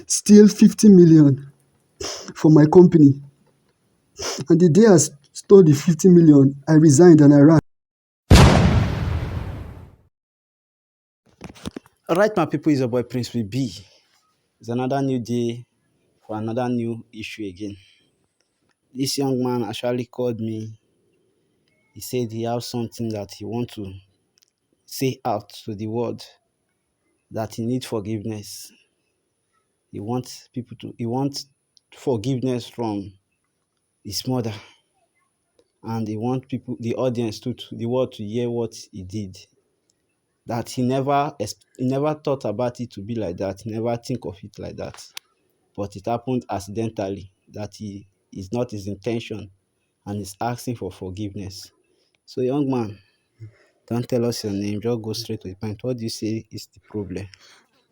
steal 50 million from my company. And the day I stole the 50 million, I resigned and I ran. Alright, my people, is your boy Prince with B. It's another new day for another new issue again. This young man actually called me. He said he has something that he wants to say out to the world, that he needs forgiveness. He wants forgiveness from his mother, and he wants the audience, the world to hear what he did. That he never thought about it to be like that. He never think of it like that. But it happened accidentally, that he is not his intention, and is asking for forgiveness. So, young man, don't tell us your name, just go straight to the point. What do you say is the problem?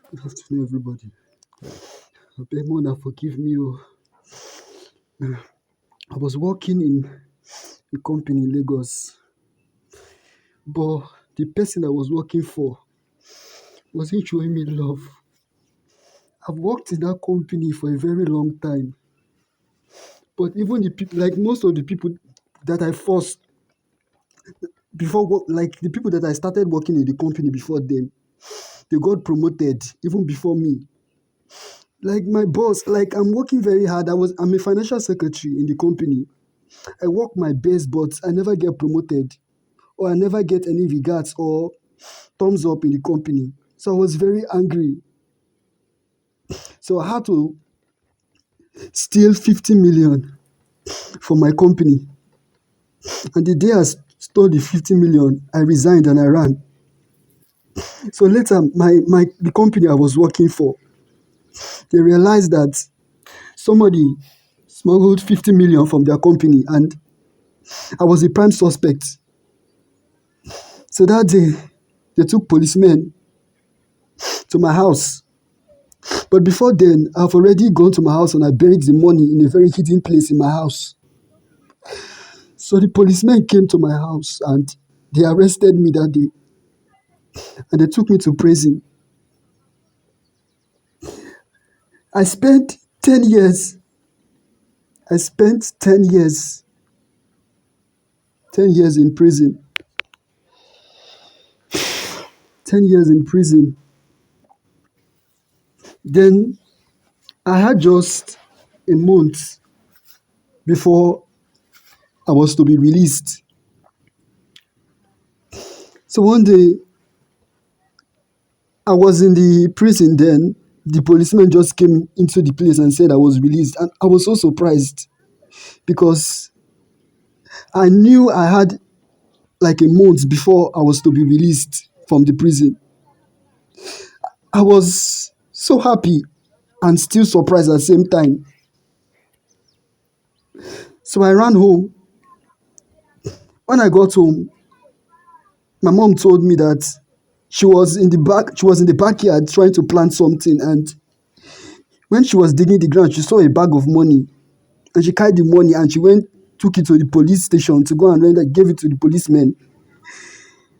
Good afternoon, everybody. I beg Mona, forgive me. I was working in a company in Lagos, but the person I was working for wasn't showing me love. I've worked in that company for a very long time, but even the people, like most of the people that I forced before, like the people that I started working in the company before them, they got promoted even before me. Like my boss, like I'm working very hard. I'm a financial secretary in the company. I work my best, but I never get promoted, or I never get any regards or thumbs up in the company. So I was very angry. So I had to steal 50 million from my company. And the day I stole the 50 million, I resigned and I ran. So later, the company I was working for, they realized that somebody smuggled 50 million from their company, and I was the prime suspect. So that day, they took policemen to my house. But before then, I've already gone to my house and I buried the money in a very hidden place in my house. So the policemen came to my house and they arrested me that day and they took me to prison. I spent 10 years. I spent 10 years. 10 years in prison. 10 years in prison. Then I had just a month before I was to be released. So one day, I was in the prison then. The policeman just came into the place and said I was released. And I was so surprised because I knew I had like a month before I was to be released from the prison. I was so happy and still surprised at the same time. So I ran home. When I got home, my mom told me that she was in the backyard trying to plant something, and when she was digging the ground, she saw a bag of money, and she carried the money and she took it to the police station to go and gave it to the policeman,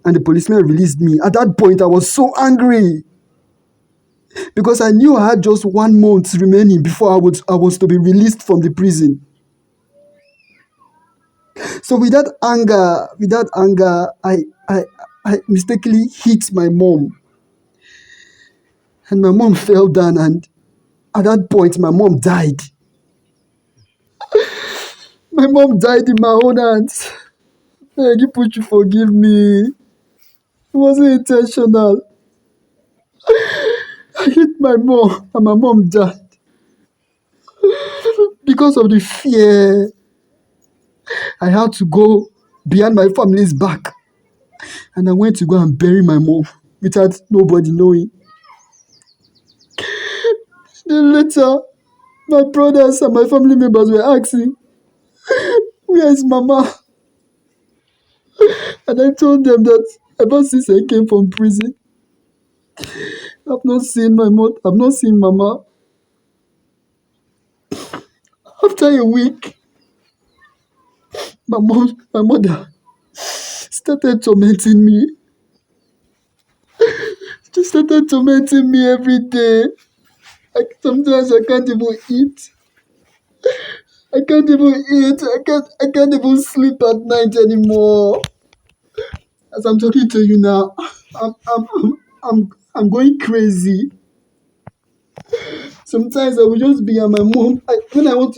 and the policeman released me. At that point, I was so angry because I knew I had just 1 month remaining before I was to be released from the prison. So with that anger, I mistakenly hit my mom, and my mom fell down, and at that point, my mom died. My mom died in my own hands. Beg you, put you forgive me. It wasn't intentional. I hit my mom, and my mom died because of the fear. I had to go behind my family's back, and I went to go and bury my mom without nobody knowing. Then later, my brothers and my family members were asking, "Where is Mama?" And I told them that ever since I came from prison, I've not seen my mom. I've not seen Mama. After a week, my mother started tormenting me. She started tormenting me every day. Sometimes I can't even eat. I can't even eat. I can't even sleep at night anymore. As I'm talking to you now, I'm going crazy. Sometimes I will just be at my mom. When I want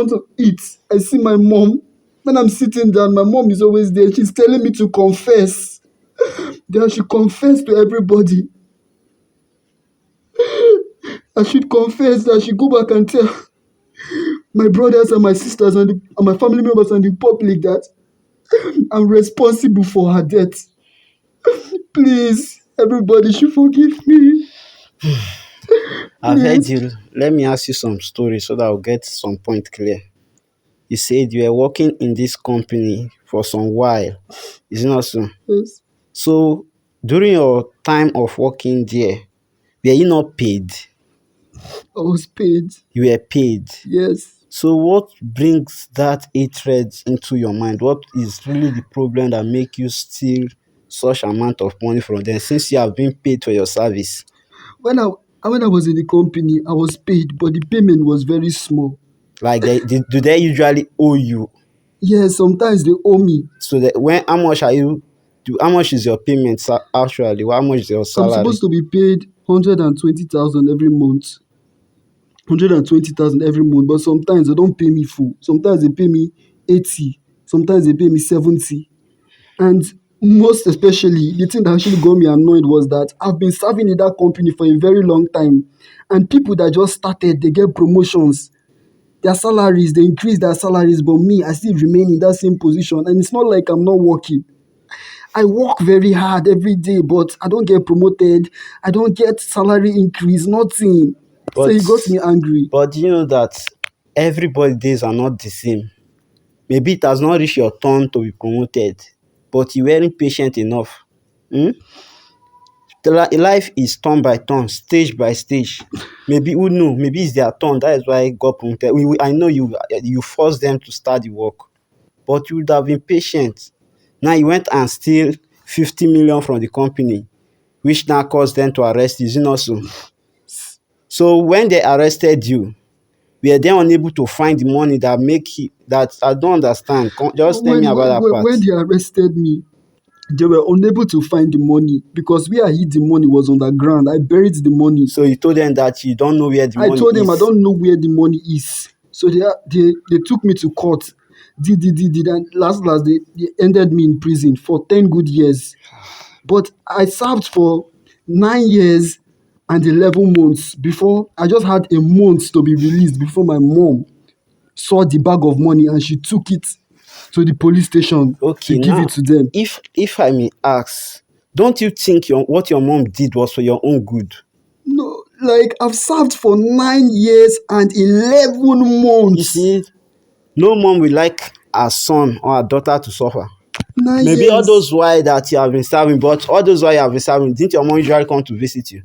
to eat, I see my mom. When I'm sitting down, my mom is always there. She's telling me to confess. That I should confess to everybody. I should confess. That I should go back and tell my brothers and my sisters and my family members and the public that I'm responsible for her death. Please, everybody should forgive me. I've heard Please. you. Let me ask you some stories so that I'll get some point clear. You said you were working in this company for some while. Is it not so? Yes, So during your time of working there, were you not paid? I was paid. You were paid. Yes. So what brings that hatred into your mind? What is really the problem that make you steal such amount of money from them since you have been paid for your service? When I was in the company, I was paid, but the payment was very small. Like do they usually owe you? Yes, sometimes they owe me. So that when how much are you how much is your payment actually? How much is your I'm salary? supposed to be paid 120,000 every month. 120,000 every month, but sometimes they don't pay me full. Sometimes they pay me 80, sometimes they pay me 70. And most especially, the thing that actually got me annoyed was that I've been serving in that company for a very long time. And people that just started, they get promotions. Their salaries, they increase their salaries, but me, I still remain in that same position. And it's not like I'm not working. I work very hard every day, but I don't get promoted. I don't get salary increase, nothing. So But it got me angry. but you know that everybody days are not the same. Maybe it has not reached your turn to be promoted, but you weren't patient enough. Hmm? Life is turn by turn, stage by stage. Maybe who know? Maybe it's their turn. That is why God promoted. I know you forced them to start the work, but you would have been patient. Now you went and steal 50 million from the company, which now caused them to arrest you. Is it not so? So when they arrested you, were they unable to find the money that make you, that I don't understand? Just tell me When, about when, that part. when they arrested me, they were unable to find the money because where I hid the money was on the ground. I buried the money. So you told them that you don't know where the I money told them I is. don't know where the money is. So they took me to court. Did, and last they ended me in prison for 10 good years. But I served for 9 years and 11 months before I just had a month to be released before my mom saw the bag of money and she took it to the police station to Okay, give it now to them. if I may ask, don't you think what your mom did was for your own good? No, like I've served for 9 years and 11 You months. see, no mom will like her son or her daughter to suffer. Nine Maybe all years. those while that you have been serving, but all those while you have been serving, didn't your mom usually come to visit you?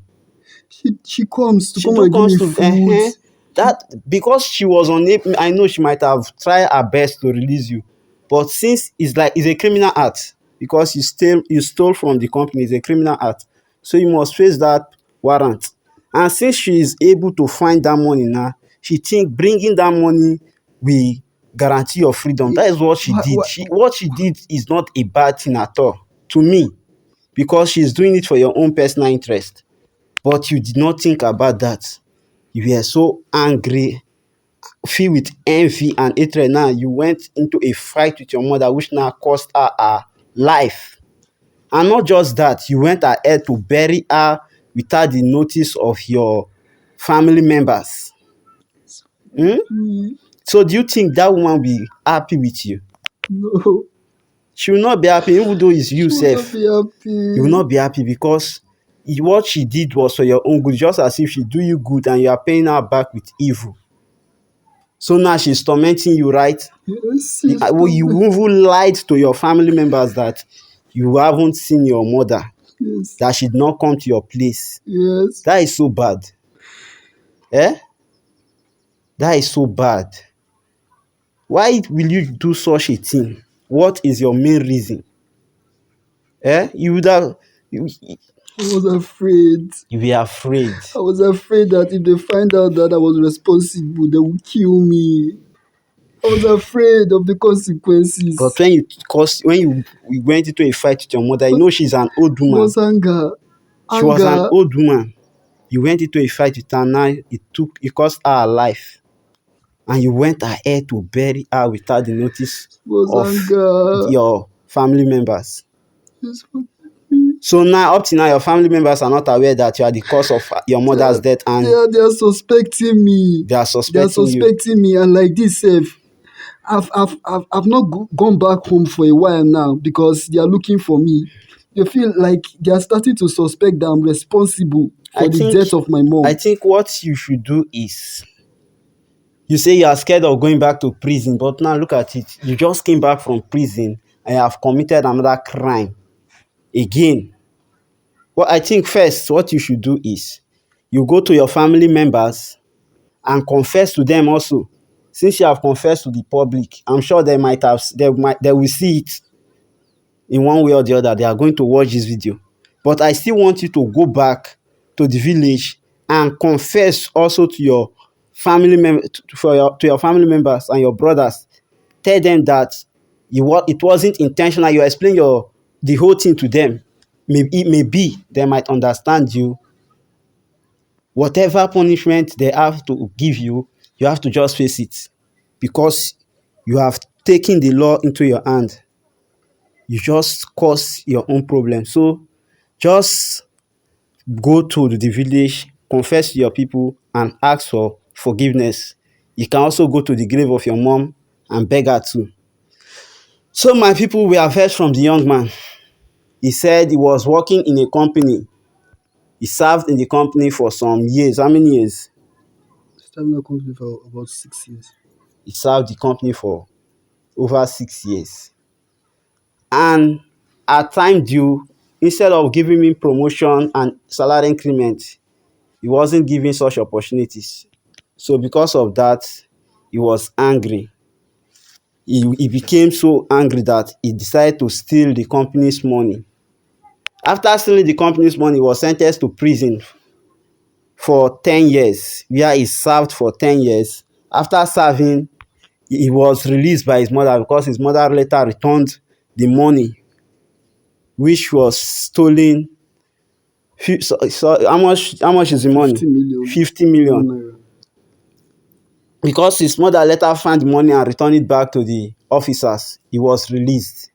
She comes to She come do and give comes me to food. that because she was unable. I know she might have tried her best to release you, but since it's a criminal act because you stole from the company, it's a criminal act, so you must face that warrant. And since she is able to find that money now, she think bringing that money will guarantee your freedom. That is what she Why, did. why, What she did is not a bad thing at all to me because she's doing it for your own personal interest. But you did not think about that. You were so angry, filled with envy and hatred. Now you went into a fight with your mother, which now cost her life. And not just that, you went ahead to bury her without the notice of your family members. Hmm? mm, So do you think that woman will be happy with you? no, She will not be happy, even though it's you she will not self. be You will happy. not be happy because what she did was for your own good, just as if she do you good and you are paying her back with evil. So now she's tormenting you, right? Yes, she's You torment. even lied to your family members that you haven't seen your mother, Yes, that she did not come to your place. yes. That is so bad. Eh? That is so bad. Why will you do such a thing? What is your main reason? Eh? You would have. I was afraid. You were afraid. I was afraid that if they find out that I was responsible, they would kill me. I was afraid of the But consequences. when you went into a fight with your mother, It she's an old it woman. was anger. She was an Anger old woman. You went into a fight with her. Now it cost her life, and you went ahead to bury her without the notice was of anger. your family members. Just forgive me. So now, up to now, your family members are not aware that you are the cause of your They mother's are, death, they and are, they are suspecting me. they are They are suspecting you. suspecting me, and like this, Sef, I've not gone back home for a while now because they are looking for me. They feel like they are starting to suspect that I'm responsible I for the think, death of my I mom. think what you should do is, you say you are scared of going back to prison, but now look at it. You just came back from prison and you have committed another crime again. Well, I think first, what you should do is you go to your family members and confess to them also. Since you have confessed to the public, I'm sure they will see it in one way or the other. They are going to watch this video. But I still want you to go back to the village and confess also to your family members and your brothers. Tell them that it wasn't intentional. You explain the whole thing to them. Maybe they might understand you. Whatever punishment they have to give you, you have to just face it, because you have taken the law into your hand. You just cause your own problem. So just go to the village, confess to your people, and ask for forgiveness. You can also go to the grave of your mom and beg her too. So my people, we have heard from the young man. He said he was working in a company. He served in the company for some years. How many years? Stamina company for about 6 years. He served the company for over 6 years. And at time due, instead of giving him promotion and salary increment, he wasn't given such opportunities. So because of that, he was angry. He became so angry that he decided to steal the company's money. After stealing the company's money, he was sentenced to prison for 10 years, where he served for 10 years. After serving, he was released by his mother because his mother later returned the money which was stolen. So how much is the money? 50 million. 50 One million. naira. Because his mother later found the money and returned it back to the officers, he was released.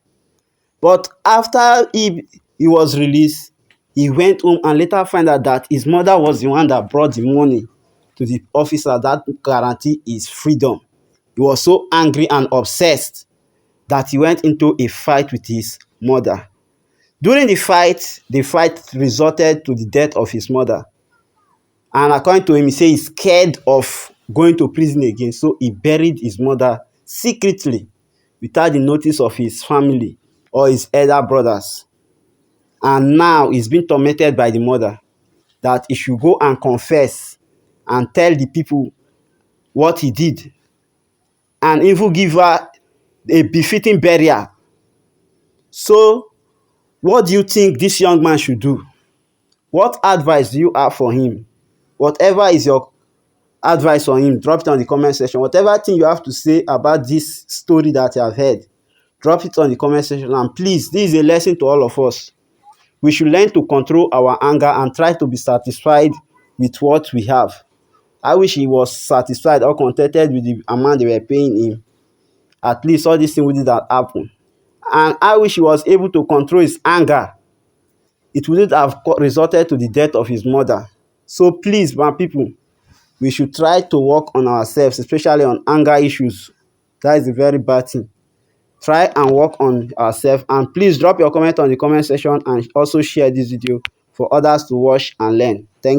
But after he was released, he went home and later found out that his mother was the one that brought the money to the officer that guarantee his freedom. He was so angry and obsessed that he went into a fight with his mother. During the fight resulted to the death of his mother. And according to him, he said he's scared of going to prison again. So he buried his mother secretly without the notice of his family or his elder brothers. And now he's been tormented by the mother that he should go and confess and tell the people what he did, and even give her a befitting burial. So what do you think this young man should do? What advice do you have for him? Whatever is your advice on him, drop it on the comment section. Whatever thing you have to say about this story that you have heard, drop it on the comment section. And please, this is a lesson to all of us. We should learn to control our anger and try to be satisfied with what we have. I wish he was satisfied or contented with the amount they were paying him. At least all these things wouldn't have happened. And I wish he was able to control his anger. It wouldn't have resulted to the death of his mother. So please, my people, we should try to work on ourselves, especially on anger issues. That is a very bad thing. Try and work on ourselves, and please drop your comment on the comment section and also share this video for others to watch and learn. Thank you.